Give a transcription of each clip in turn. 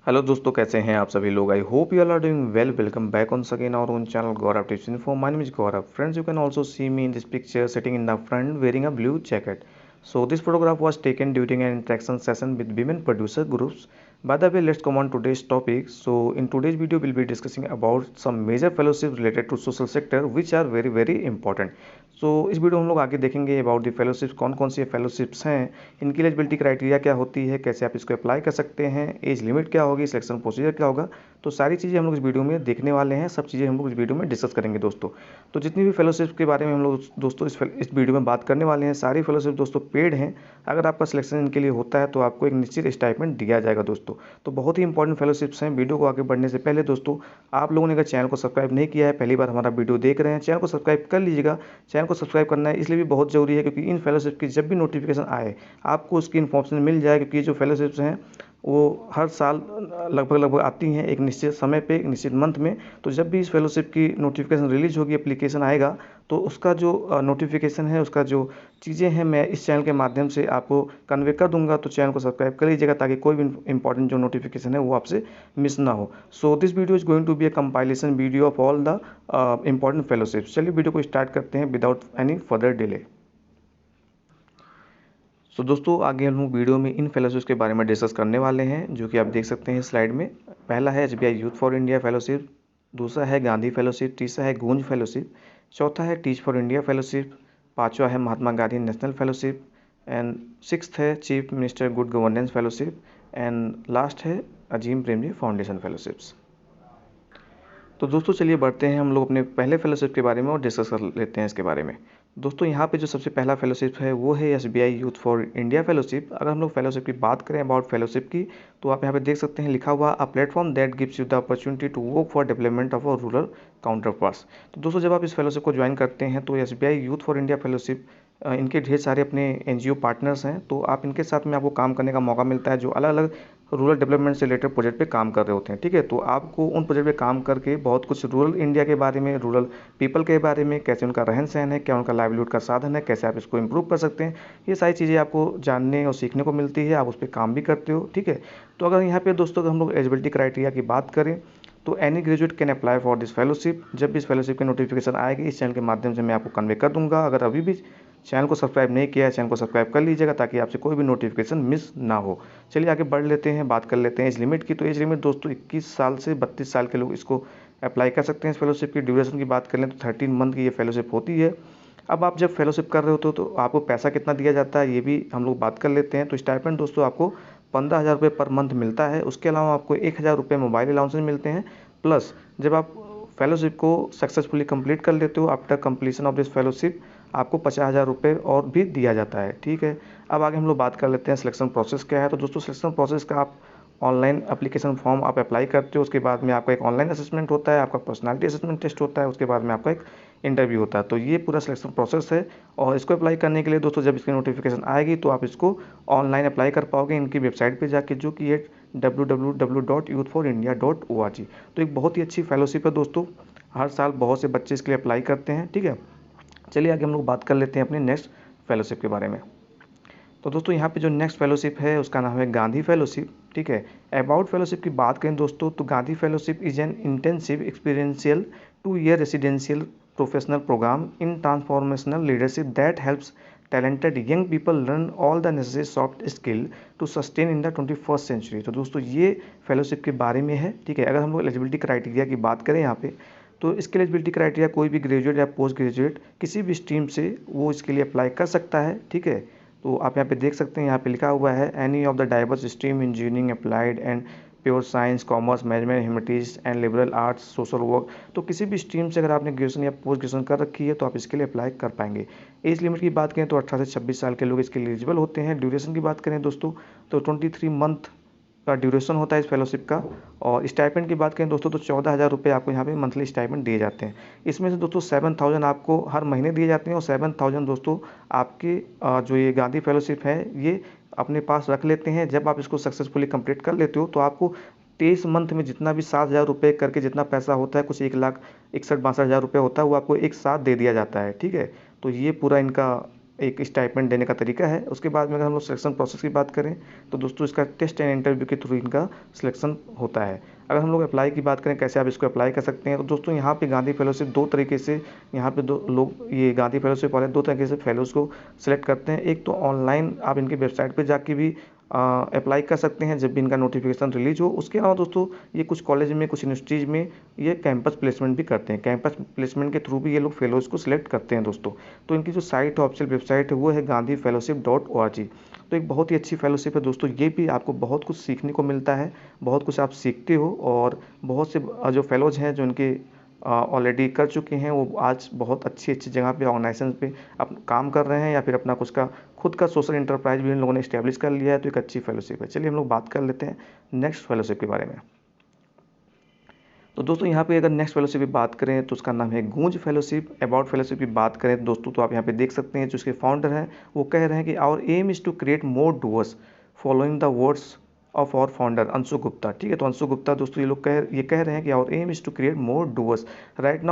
Hello दोस्तों, कैसे हैं आप सभी लोग। I hope you all are doing well. Welcome back on again our own channel Gaurav tips info. My name is Gaurav. Friends, you can also see me in this picture sitting in the front wearing a blue jacket. So this photograph was taken during an interaction session with women producer groups. By the way, let's come on today's topic. So in today's video we'll be discussing about some major fellowships related to social sector which are very important. सो इस video में हम लोग आगे देखेंगे about the fellowships, कौन कौन सी fellowships हैं, इनकी एलिजिबिलिटी क्राइटेरिया क्या होती है, कैसे आप इसको अप्लाई कर सकते हैं, एज लिमिट क्या होगी, सिलेक्शन प्रोसीजर क्या होगा। तो सारी चीज़ें हम लोग इस वीडियो में देखने वाले हैं, सब चीज़ें हम लोग इस वीडियो में डिस्कस करेंगे दोस्तों। तो जितनी भी फेलोशिप्स के बारे में हम लोग दोस्तों इस वीडियो में बात करने वाले हैं, सारी फेलोशिप दोस्तों पेड हैं। अगर आपका सिलेक्शन इनके लिए होता है तो आपको एक निश्चित स्टाइपेंड दिया जाएगा दोस्तों। तो बहुत ही इंपॉर्टेंट फेलोशिप्स हैं। वीडियो को आगे बढ़ने से पहले दोस्तों, आप लोगों ने अगर चैनल को सब्सक्राइब नहीं किया है, पहली बार हमारा वीडियो देख रहे हैं, चैनल को सब्सक्राइब कर लीजिएगा। चैनल को सब्सक्राइब करना है इसलिए भी बहुत ज़रूरी है क्योंकि इन फेलोशिप की जब भी नोटिफिकेशन आए आपको उसकी इन्फॉर्मेशन मिल जाए, क्योंकि ये जो फेलोशिप्स हैं वो हर साल लगभग आती हैं एक निश्चित समय पे, एक निश्चित मंथ में। तो जब भी इस फेलोशिप की नोटिफिकेशन रिलीज होगी, एप्लीकेशन आएगा, तो उसका जो नोटिफिकेशन है, उसका जो चीज़ें हैं, मैं इस चैनल के माध्यम से आपको कन्वे कर दूंगा। तो चैनल को सब्सक्राइब कर लीजिएगा ताकि कोई भी इंपॉर्टेंट जो नोटिफिकेशन है वो आपसे मिस ना हो। So this video is going to be a compilation video of all the important fellowships. चलिए वीडियो को स्टार्ट करते हैं without any further delay. So दोस्तों, आगे हम लोग वीडियो में इन फेलोशिप्स के बारे में डिस्कस करने वाले हैं, जो कि आप देख सकते हैं स्लाइड में। पहला है SBI youth for India fellowship, दूसरा है गांधी फेलोशिप, तीसरा है गूंज फेलोशिप, चौथा है टीच फॉर इंडिया फेलोशिप, पांचवा है Mahatma Gandhi national fellowship, and sixth है chief minister good governance fellowship, and last है अजीम प्रेमजी फाउंडेशन फेलोशिप्स। तो दोस्तों चलिए बढ़ते हैं हम लोग अपने पहले फेलोशिप के बारे में और डिस्कस कर लेते हैं इसके बारे में। दोस्तों यहाँ पे जो सबसे पहला फेलोशिप है वो है SBI youth for India fellowship. अगर हम लोग फेलोशिप की बात करें अबाउट फेलोशिप की, तो आप यहाँ पे देख सकते हैं लिखा हुआ a platform that gives you the opportunity to work for development of a rural counterparts. तो दोस्तों जब आप इस फेलोशिप को ज्वाइन करते हैं तो SBI youth for India fellowship, इनके ढेर सारे अपने एनजीओ पार्टनर्स हैं, तो आप इनके साथ में आपको काम करने का मौका मिलता है जो अलग अलग रूरल डेवलपमेंट से रिलेटेड प्रोजेक्ट पे काम कर रहे होते हैं। ठीक है, तो आपको उन प्रोजेक्ट पे काम करके बहुत कुछ रूरल इंडिया के बारे में, रूरल पीपल के बारे में, कैसे उनका रहन सहन है, क्या उनका लाइवलीहुड का साधन है, कैसे आप इसको इम्प्रूव कर सकते हैं, ये सारी चीज़ें आपको जानने और सीखने को मिलती है। आप उस पर काम भी करते हो। ठीक है, तो अगर यहाँ पे दोस्तों हम लोग एलिजिबिलिटी क्राइटेरिया की बात करें तो any graduate can apply for this fellowship. जब भी इस फेलोशिप की नोटिफिकेशन आएगी इस चैनल के माध्यम से मैं आपको कन्वे कर दूंगा। अगर अभी भी चैनल को सब्सक्राइब नहीं किया है, चैनल को सब्सक्राइब कर लीजिएगा ताकि आपसे कोई भी नोटिफिकेशन मिस ना हो। चलिए आगे बढ़ लेते हैं, बात कर लेते हैं एज लिमिट की। तो एज लिमिट दोस्तों 21 साल से 32 साल के लोग इसको अप्लाई कर सकते हैं। इस फेलोशिप की ड्यूरेशन की बात करें तो 13 मंथ की ये फेलोशिप होती है। अब आप जब फेलोशिप कर रहे होते हो तो आपको पैसा कितना दिया जाता है ये भी हम लोग बात कर लेते हैं। तो स्टाइपेंड दोस्तों आपको 15,000 रुपये पर मंथ मिलता है। उसके अलावा आपको 1,000 रुपये मोबाइल अलाउंसेस मिलते हैं। प्लस जब आप फेलोशिप को सक्सेसफुली कंप्लीट कर लेते हो, after completion of this fellowship आपको 50,000 रुपये और भी दिया जाता है। ठीक है, अब आगे हम लोग बात कर लेते हैं सिलेक्शन प्रोसेस क्या है। तो दोस्तों सिलेक्शन प्रोसेस का आप ऑनलाइन एप्लीकेशन फॉर्म आप अप्लाई करते हो, उसके बाद में आपका एक ऑनलाइन असेसमेंट होता है, आपका पर्सनालिटी असेसमेंट टेस्ट होता है, उसके बाद में आपका एक इंटरव्यू होता है। तो ये पूरा सिलेक्शन प्रोसेस है। और इसको अप्लाई करने के लिए दोस्तों जब इसकी नोटिफिकेशन आएगी तो आप इसको ऑनलाइन अप्लाई कर पाओगे इनकी वेबसाइट पे जाके, जो कि है www.youthforindia.org। तो एक बहुत ही अच्छी फेलोशिप है दोस्तों, हर साल बहुत से बच्चे इसके लिए अप्लाई करते हैं। ठीक है, चलिए आगे हम लोग बात कर लेते हैं अपने नेक्स्ट फेलोशिप के बारे में। तो दोस्तों यहाँ पे जो नेक्स्ट फेलोशिप है उसका नाम है गांधी फेलोशिप। ठीक है, अबाउट फेलोशिप की बात करें दोस्तों तो Gandhi fellowship is an intensive experiential 2 year residential professional programme in transformational leadership that helps talented young people learn all the necessary soft skill to sustain in the 21st century. तो दोस्तों ये fellowship के बारे में है। ठीक है, अगर हम लोग एलिजिबिलिटी क्राइटेरिया की बात करें यहाँ पे तो इसके एलिजिबिलिटी क्राइटेरिया कोई भी ग्रेजुएट या पोस्ट ग्रेजुएट किसी भी स्ट्रीम से वो इसके लिए अप्लाई कर सकता है। ठीक है, तो आप यहाँ पे देख सकते हैं, यहाँ पे लिखा हुआ है any of the diverse stream engineering applied and pure science commerce management humanities and liberal arts social work. तो किसी भी स्ट्रीम से अगर आपने ग्रेजुएशन या पोस्ट ग्रेजुएशन कर रखी है तो आप इसके लिए अप्लाई कर पाएंगे। एज लिमिट की बात करें तो 18 से 26 साल के लोग इसके लिए एलिजिबल होते हैं। ड्यूरेशन की बात करें दोस्तों तो 23 मंथ का ड्यूरेशन होता है इस फेलोशिप का। और स्टाइपेंड की बात करें दोस्तों तो 14,000 रुपये आपको यहाँ पे मंथली स्टाइपेंड दिए जाते हैं। इसमें से दोस्तों 7,000 आपको हर महीने दिए जाते हैं और 7,000 दोस्तों आपके जो ये गांधी फेलोशिप है ये अपने पास रख लेते हैं। जब आप इसको सक्सेसफुली कंप्लीट कर लेते हो तो आपको 23 मंथ में जितना भी 7,000 रुपये करके जितना पैसा होता है, कुछ 1,61,62,000 रुपये होता है, वो आपको एक साथ दे दिया जाता है। ठीक है, तो ये पूरा इनका एक स्टाइपेंड देने का तरीका है। उसके बाद में अगर हम लोग सिलेक्शन प्रोसेस की बात करें तो दोस्तों इसका टेस्ट एंड इंटरव्यू के थ्रू इनका सिलेक्शन होता है। अगर हम लोग अप्लाई की बात करें कैसे आप इसको अप्लाई कर सकते हैं, तो दोस्तों यहाँ पे गांधी फेलोशिप दो तरीके से, यहाँ पे दो लोग ये गांधी फेलोशिप वाले दो तरीके से फेलोज को सिलेक्ट करते हैं। एक तो ऑनलाइन आप इनकी वेबसाइट पर जाके भी अप्लाई कर सकते हैं जब भी इनका नोटिफिकेशन रिलीज हो। उसके अलावा दोस्तों ये कुछ कॉलेज में, कुछ यूनिवर्सिटीज़ में ये कैंपस प्लेसमेंट भी करते हैं। कैंपस प्लेसमेंट के थ्रू भी ये लोग फेलोज़ को सिलेक्ट करते हैं दोस्तों। तो इनकी जो साइट है, ऑफिशियल वेबसाइट है, वो है gandhifellowship.org। तो एक बहुत ही अच्छी फेलोशिप है दोस्तों। ये भी आपको बहुत कुछ सीखने को मिलता है, बहुत कुछ आप सीखते हो, और बहुत से जो फेलोज हैं जो इनके ऑलरेडी कर चुके हैं वो आज बहुत अच्छी अच्छी जगह पे, ऑर्गेनाइजेशन पे काम कर रहे हैं, या फिर अपना कुछ का खुद का सोशल इंटरप्राइज भी इन लोगों ने इस्टेब्लिश कर लिया है। तो एक अच्छी फेलोशिप है। चलिए हम लोग बात कर लेते हैं नेक्स्ट फेलोशिप के बारे में। तो दोस्तों यहाँ पे अगर नेक्स्ट फेलोशिप की बात करें तो उसका नाम है गूंज फेलोशिप। अबाउट फेलोशिप की बात करें तो दोस्तों तो आप यहाँ पे देख सकते हैं जो उसके फाउंडर हैं वो कह रहे हैं कि our aim is to create more doers following the words of our founder Anshu Gupta. ठीक है, तो अंशु गुप्ता दोस्तों ये कह रहे हैं कि our aim is to create more doers. Right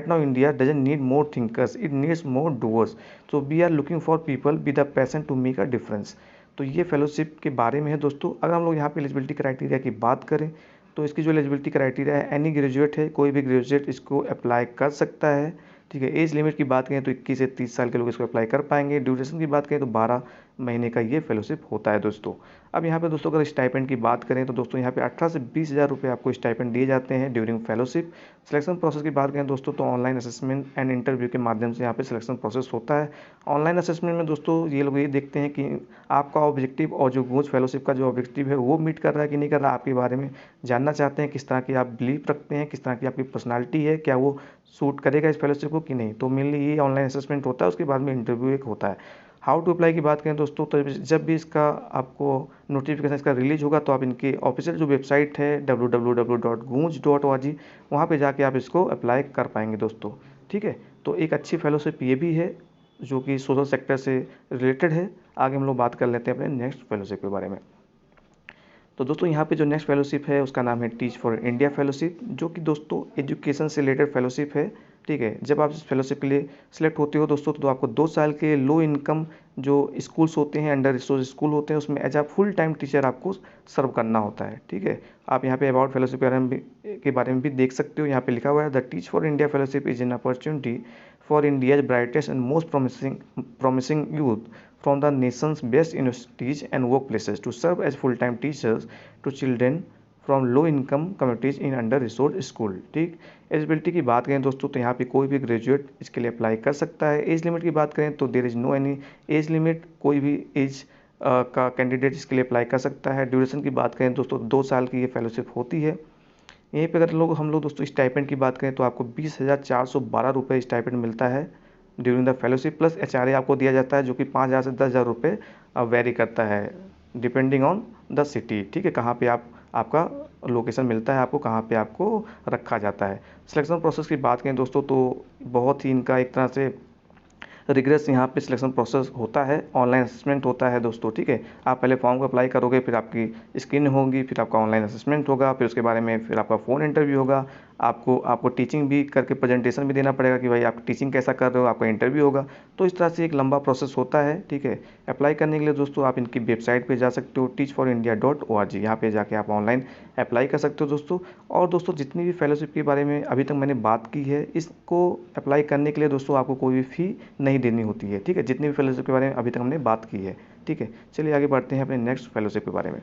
now India doesn't need more thinkers, it needs more doers. So we are looking for people with the passion to make a difference. तो ये fellowship के बारे में है दोस्तों। अगर हम लोग यहाँ पे एलिजिबिलिटी क्राइटेरिया की बात करें तो इसकी जो एलिजिबिलिटी क्राइटेरिया है, एनी ग्रेजुएट है, कोई भी ग्रेजुएट इसको अप्लाई कर सकता है। ठीक है, एज लिमिट की बात करें तो 21 से 30 साल के लोग इसको अप्लाई कर पाएंगे। ड्यूरेशन की बात करें तो 12 महीने का ये फेलोशिप होता है दोस्तों। अब यहाँ पे दोस्तों अगर स्टाइपेंड की बात करें तो दोस्तों यहाँ पे 18 से 20 हज़ार रुपये आपको स्टाइपेंड दिए जाते हैं ड्यूरिंग फेलोशिप। सिलेक्शन प्रोसेस की बात करें दोस्तों तो ऑनलाइन असेसमेंट एंड इंटरव्यू के माध्यम से यहाँ पे सिलेक्शन प्रोसेस होता है। ऑनलाइन असेसमेंट में दोस्तों ये लोग ये देखते हैं कि आपका ऑब्जेक्टिव और जो गूंज फेलोशिप का जो ऑब्जेक्टिव है वो मीट कर रहा है कि नहीं कर रहा है, आपके बारे में जानना चाहते हैं, किस तरह की आप बिलीव रखते हैं, किस तरह की आपकी पर्सनालिटी है, क्या वो सूट करेगा इस फेलोशिप को कि नहीं। तो मेनली ये ऑनलाइन असेसमेंट होता है, उसके बाद में इंटरव्यू एक होता है। हाउ टू अप्लाई की बात करें दोस्तों तो जब भी इसका आपको नोटिफिकेशन इसका रिलीज होगा तो आप इनकी ऑफिशियल जो वेबसाइट है www.goonj.org वहाँ पे जाके आप इसको अप्लाई कर पाएंगे दोस्तों। ठीक है, तो एक अच्छी फेलोशिप ये भी है जो कि सोशल सेक्टर से रिलेटेड है। आगे हम लोग बात कर लेते हैं अपने नेक्स्ट फेलोशिप के बारे में। तो दोस्तों यहाँ पे जो नेक्स्ट फेलोशिप है उसका नाम है टीच फॉर इंडिया फेलोशिप, जो कि दोस्तों एजुकेशन से रिलेटेड फेलोशिप है। ठीक है, जब आप इस फेलोशिप के लिए सिलेक्ट होते हो दोस्तों तो आपको 2 साल के लो इनकम जो स्कूल्स होते हैं, अंडर रिसोर्स स्कूल होते हैं, उसमें एज आ फुल टाइम टीचर आपको सर्व करना होता है। ठीक है, आप यहाँ पे अबाउट फेलोशिप के बारे में भी देख सकते हो। यहाँ पे लिखा हुआ है the teach for India fellowship is an opportunity for India's brightest and most promising youth from the nation's best universities and workplaces to serve as full-time teachers to children from low income communities in under resource school. ठीक, eligibility की बात करें दोस्तों तो यहाँ पे कोई भी ग्रेजुएट इसके लिए अप्लाई कर सकता है। एज लिमिट की बात करें तो there is no any age limit, कोई भी एज का कैंडिडेट इसके लिए अप्लाई कर सकता है। ड्यूरेशन की बात करें दोस्तों 2 साल की ये फेलोशिप होती है। यहीं पे अगर हम लोग दोस्तों स्टाइपेंड की बात करें तो आपको 20,412 रुपये स्टाइपेंड मिलता है during the fellowship, plus HRA आपको दिया जाता है जो कि 5,000 से 10,000 रुपये वेरी करता है डिपेंडिंग ऑन द सिटी। ठीक है, कहाँ पे आपका लोकेशन मिलता है, आपको कहाँ पे आपको रखा जाता है। सिलेक्शन प्रोसेस की बात करें दोस्तों तो बहुत ही इनका एक तरह से रिग्रेस यहाँ पे सिलेक्शन प्रोसेस होता है, ऑनलाइन असेसमेंट होता है दोस्तों। ठीक है, आप पहले फॉर्म को अप्लाई करोगे, फिर आपकी स्क्रीनिंग होगी, फिर आपका ऑनलाइन असेसमेंट होगा, फिर उसके बारे में फिर आपका फ़ोन इंटरव्यू होगा। आपको टीचिंग भी करके प्रेजेंटेशन भी देना पड़ेगा कि भाई आप टीचिंग कैसा कर रहे हो, आपका इंटरव्यू होगा। तो इस तरह से एक लंबा प्रोसेस होता है। ठीक है, अप्लाई करने के लिए दोस्तों आप इनकी वेबसाइट पे जा सकते हो teachforindia.org, यहाँ पे जाके आप ऑनलाइन अप्लाई कर सकते हो दोस्तों। और दोस्तों जितनी भी फेलोशिप के बारे में अभी तक मैंने बात की है, इसको अप्लाई करने के लिए दोस्तों आपको कोई भी फ़ी नहीं देनी होती है। ठीक है, जितनी भी फेलोशिप के बारे में अभी तक हमने बात की है। ठीक है, चलिए आगे बढ़ते हैं अपने नेक्स्ट फेलोशिप के बारे में।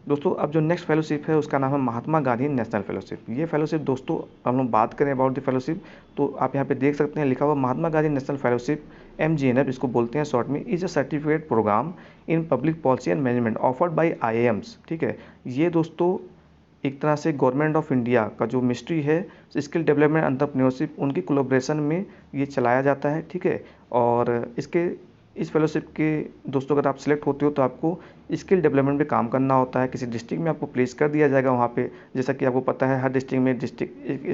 दोस्तों अब जो नेक्स्ट फेलोशिप है उसका नाम है महात्मा गांधी नेशनल फेलोशिप। ये फेलोशिप दोस्तों हम लोग बात करें अबाउट द फेलोशिप तो आप यहाँ पे देख सकते हैं लिखा हुआ Mahatma Gandhi national fellowship MGNF इसको बोलते हैं शॉर्ट में, is a certificate programme in public policy and management offered by IIMs। ठीक है, ये दोस्तों एक तरह से गवर्नमेंट ऑफ इंडिया का जो मिनिस्ट्री है स्किल डेवलपमेंट एंटरप्रेन्योरशिप उनकी कोलैबोरेशन में ये चलाया जाता है। ठीक है, और इस फेलोशिप के दोस्तों अगर आप सिलेक्ट होते हो तो आपको स्किल डेवलपमेंट पे काम करना होता है। किसी डिस्ट्रिक्ट में आपको प्लेस कर दिया जाएगा वहाँ पे, जैसा कि आपको पता है हर डिस्ट्रिक्ट में डिस्ट्रिक्ट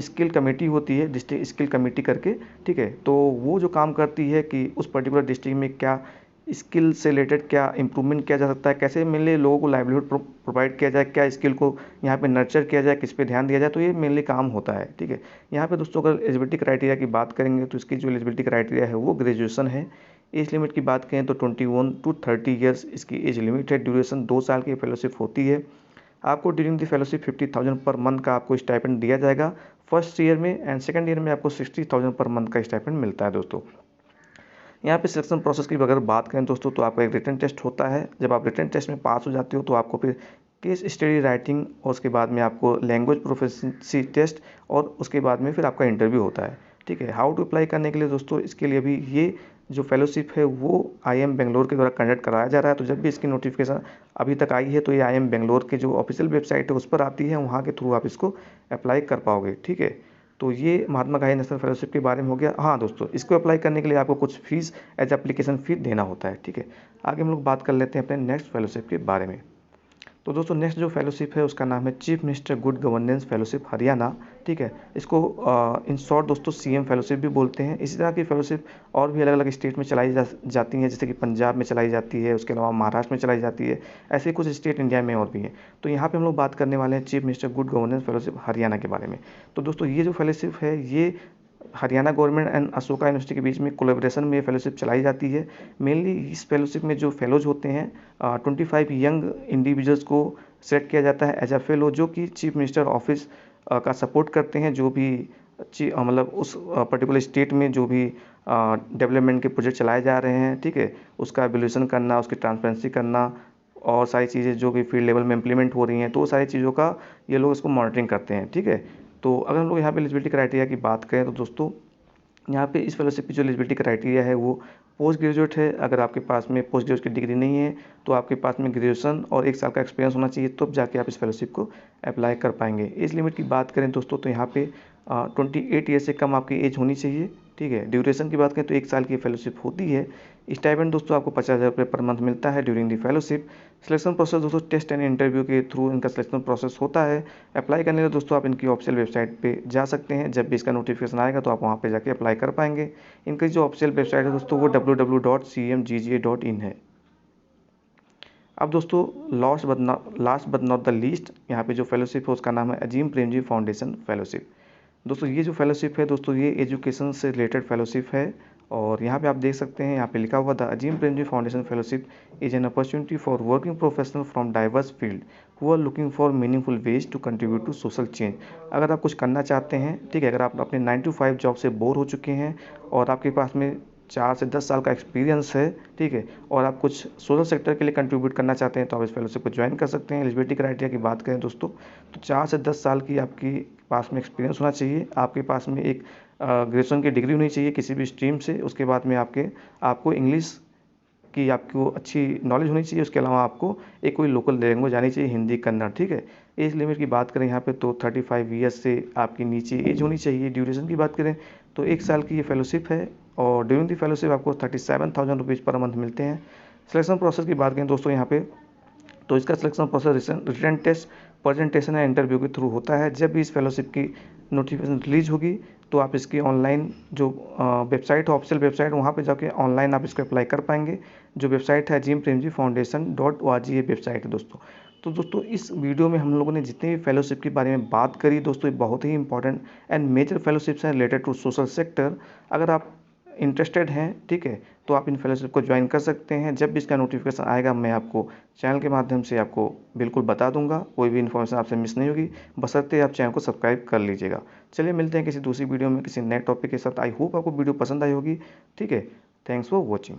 स्किल कमेटी होती है, डिस्ट्रिक्ट स्किल कमेटी करके। ठीक है, तो वो जो काम करती है कि उस पर्टिकुलर डिस्ट्रिक्ट में क्या स्किल से रिलेटेड क्या इंप्रूवमेंट किया जा सकता है, कैसे मेनली लोगों को लाइवलीहुड प्रोवाइड किया जाए, क्या स्किल को यहाँ पे नर्चर किया जाए, किस पे ध्यान दिया जाए, तो ये मेनली काम होता है। ठीक है, यहाँ पे दोस्तों अगर एलिजिबिलिटी क्राइटेरिया की बात करेंगे तो इसकी जो एलिजिबिलिटी क्राइटेरिया है वो ग्रेजुएशन है। एज लिमिट की बात करें तो 21 to 30 ईयर्स इसकी एज लिमिट है। ड्यूरेशन 2 साल की फेलोशिप होती है। आपको during the fellowship 50,000 per month का आपको स्टाइपेंड दिया जाएगा फर्स्ट ईयर में, एंड सेकंड ईयर में आपको 60,000 पर मंथ का स्टाइपेंड मिलता है दोस्तों। यहाँ पे सिलेक्शन प्रोसेस की अगर बात करें दोस्तों तो आपका एक रिटन टेस्ट होता है। जब आप रिटन टेस्ट में पास हो जाते हो तो आपको फिर केस स्टडी राइटिंग और उसके बाद में आपको लैंग्वेज प्रोफिशिएंसी टेस्ट और उसके बाद में फिर आपका इंटरव्यू होता है। ठीक है, हाउ टू अप्लाई करने के लिए दोस्तों, इसके लिए भी ये जो फेलोशिप है वो IIM बेंगलोर के द्वारा कंडक्ट कराया जा रहा है। तो जब भी इसकी नोटिफिकेशन अभी तक आई है तो ये IIM बेंगलोर के जो ऑफिशियल वेबसाइट है उस पर आती है, वहाँ के थ्रू आप इसको अप्लाई कर पाओगे। ठीक है, तो ये महात्मा गांधी नेशनल फेलोशिप के बारे में हो गया। हाँ दोस्तों, इसको अप्लाई करने के लिए आपको कुछ फीस एज एप्लीकेशन फी देना होता है। ठीक है, आगे हम लोग बात कर लेते हैं अपने नेक्स्ट फेलोशिप के बारे में। तो दोस्तों नेक्स्ट जो फेलोशिप है उसका नाम है chief minister good governance fellowship Haryana. ठीक है, इसको इन शॉर्ट दोस्तों CM फेलोशिप भी बोलते हैं। इसी तरह की फेलोशिप और भी अलग अलग स्टेट में चलाई जाती हैं, जैसे कि पंजाब में चलाई जाती है, उसके अलावा महाराष्ट्र में चलाई जाती है, ऐसे कुछ स्टेट इंडिया में और भी हैं। तो यहाँ पे हम लोग बात करने वाले हैं chief minister good governance fellowship Haryana के बारे में। तो दोस्तों ये जो फेलोशिप है ये Haryana government and Ashoka university के बीच में कोलेब्रेशन में फेलोशिप चलाई जाती है। मेनली इस फेलोशिप में जो फेलोज होते हैं 25 यंग इंडिविजुअल्स को सेलेक्ट किया जाता है एज अ फेलो, जो कि चीफ मिनिस्टर ऑफिस का सपोर्ट करते हैं, जो भी मतलब उस पर्टिकुलर स्टेट में जो भी डेवलपमेंट के प्रोजेक्ट चलाए जा रहे हैं। ठीक है, उसका एवल्यूशन करना, उसकी ट्रांसपेरेंसी करना और सारी चीज़ें जो कि फील्ड लेवल में इंप्लीमेंट हो रही हैं, तो सारी चीज़ों का ये लोग इसको मॉनिटरिंग करते हैं। ठीक है, तो अगर हम लोग यहाँ पे एलिजिबिलिटी क्राइटेरिया की बात करें तो दोस्तों यहाँ पे इस फेलोशिप की जो एलिजिबिलिटी क्राइटेरिया है वो पोस्ट ग्रेजुएट है। अगर आपके पास में पोस्ट ग्रेजुएट की डिग्री नहीं है तो आपके पास में ग्रेजुएशन और 1 साल का एक्सपीरियंस होना चाहिए, तब जाके आप इस फेलोशिप को अप्लाई कर पाएंगे। एज लिमिट की बात करें दोस्तों तो यहाँ पे 28 ईयर से कम आपकी एज होनी चाहिए। ठीक है, ड्यूरेशन की बात करें तो 1 साल की फेलोशिप होती है। स्टाइपेंड दोस्तों आपको 50,000 रुपये पर मंथ मिलता है during the fellowship. Selection process दोस्तों टेस्ट एंड इंटरव्यू के थ्रू इनका सिलेक्शन प्रोसेस होता है। अप्लाई करने के लिए दोस्तों आप इनकी ऑफिशियल वेबसाइट पे जा सकते हैं। जब भी इसका नोटिफिकेशन आएगा तो आप वहाँ पे जाके अप्लाई कर पाएंगे। इनकी जो ऑफिशियल वेबसाइट है दोस्तों वो www.cmgga.in है। अब दोस्तों last but not the least, यहाँ पे जो फेलोशिप है उसका नाम है अजीम प्रेमजी फाउंडेशन फेलोशिप। दोस्तों ये जो फेलोशिप है दोस्तों ये एजुकेशन से रिलेटेड फेलोशिप है, और यहाँ पे आप देख सकते हैं यहाँ पे लिखा हुआ the Azim Premji Foundation fellowship is an opportunity for working professional from diverse field who are looking for meaningful ways to contribute to social change. अगर आप कुछ करना चाहते हैं, ठीक है, अगर आप अपने 9 to 5 जॉब से बोर हो चुके हैं और आपके पास में 4 से 10 साल का एक्सपीरियंस है, ठीक है, और आप कुछ सोशल सेक्टर के लिए कंट्रीब्यूट करना चाहते हैं तो आप इस फेलोशिप को ज्वाइन कर सकते हैं। एलिजिबिलिटी क्राइटेरिया की बात करें दोस्तों तो 4 से 10 साल की आपकी पास में एक्सपीरियंस होना चाहिए, आपके पास में एक ग्रेजुएशन की डिग्री होनी चाहिए किसी भी स्ट्रीम से, उसके बाद में आपको इंग्लिश की आपको अच्छी नॉलेज होनी चाहिए, उसके अलावा आपको एक कोई लोकल लैंग्वेज आनी चाहिए, हिंदी कन्नड़। ठीक है, एज लिमिट की बात करें यहाँ पे तो 35 ईयर्स से आपकी नीचे एज होनी चाहिए। ड्यूरेशन की बात करें तो 1 साल की ये फेलोशिप है, और ड्यूरिंग दी फेलोशिप आपको 37,000 रुपीज़ पर मंथ मिलते हैं। सिलेक्शन प्रोसेस की बात करें दोस्तों यहाँ पे तो इसका selection process written test, presentation या इंटरव्यू के थ्रू होता है। जब भी इस फेलोशिप की नोटिफिकेशन रिलीज होगी तो आप इसकी ऑनलाइन जो वेबसाइट है, ऑफिशियल वेबसाइट, वहाँ पे जाके ऑनलाइन आप इसको अप्लाई कर पाएंगे। जो वेबसाइट है ajeempremjifoundation.org ये वेबसाइट है दोस्तों। तो दोस्तों इस वीडियो में हम लोगों ने जितने भी फेलोशिप के बारे में बात करी दोस्तों, ये बहुत ही इंपॉर्टेंट एंड मेजर फेलोशिप्स हैं रिलेटेड टू सोशल सेक्टर। अगर आप इंटरेस्टेड हैं, ठीक है, तो आप इन फेलोशिप को ज्वाइन कर सकते हैं। जब भी इसका नोटिफिकेशन आएगा मैं आपको चैनल के माध्यम से आपको बिल्कुल बता दूंगा, कोई भी इन्फॉर्मेशन आपसे मिस नहीं होगी, बशर्ते आप चैनल को सब्सक्राइब कर लीजिएगा। चलिए मिलते हैं किसी दूसरी वीडियो में किसी नए टॉपिक के साथ। आई होप आपको वीडियो पसंद आई होगी। ठीक है, थैंक्स फॉर वॉचिंग।